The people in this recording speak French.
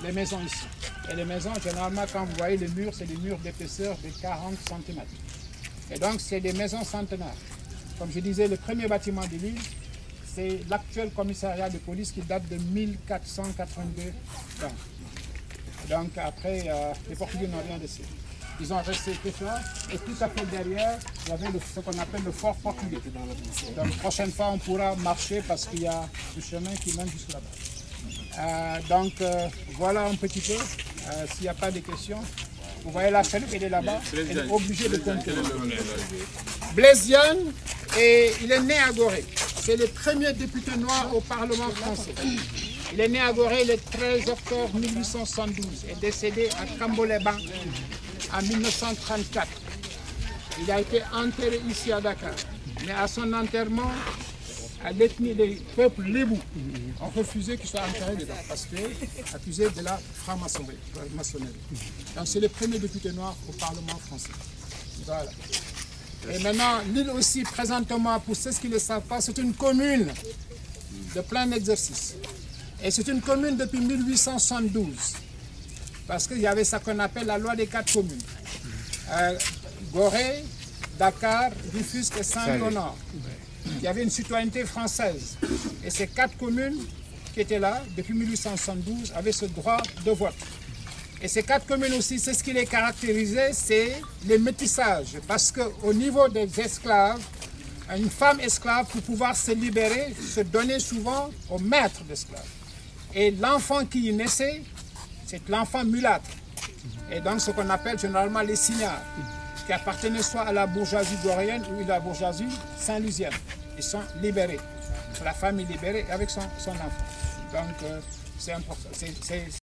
les maisons ici. Et les maisons, généralement, quand vous voyez les murs, c'est des murs d'épaisseur de 40 cm. Et donc, c'est des maisons centenaires. Comme je disais, le premier bâtiment de l'île, c'est l'actuel commissariat de police qui date de 1482. Donc après, les Portugais n'ont rien laissé. Ils ont resté que ça. Et tout à fait derrière, il y avait ce qu'on appelle le fort portugais. Donc la prochaine fois, on pourra marcher parce qu'il y a ce chemin qui mène jusque là-bas. Voilà un petit peu. S'il n'y a pas de questions, vous voyez la chaloupe, elle est là-bas. Elle est obligée de continuer. Blaise Diagne, et il est né à Gorée. C'est le premier député noir au Parlement français. Il est né à Gorée le 13 octobre 1872 et décédé à Camboléban en 1934. Il a été enterré ici à Dakar. Mais à son enterrement, à l'ethnie des peuples lébou ont refusé qu'il soit enterré dedans parce qu'il est accusé de la franc-maçonnerie. Donc c'est le premier député noir au Parlement français. Voilà. Et maintenant, l'île aussi, présentement, pour ceux qui ne le savent pas, c'est une commune de plein exercice. Et c'est une commune depuis 1872. Parce qu'il y avait ce qu'on appelle la loi des 4 communes. Gorée, Dakar, Rufisque et Saint-Léonard. Il y avait une citoyenneté française. Et ces 4 communes qui étaient là, depuis 1872, avaient ce droit de vote. Et ces 4 communes aussi, c'est ce qui les caractérisait, c'est les métissages. Parce qu'au niveau des esclaves, une femme esclave, pour pouvoir se libérer, se donnait souvent au maître d'esclaves. Et l'enfant qui y naissait, c'est l'enfant mulâtre. Et donc ce qu'on appelle généralement les signares, qui appartenaient soit à la bourgeoisie goréenne ou à la bourgeoisie saint-louisienne. Ils sont libérés. La femme est libérée avec son enfant. Donc c'est important.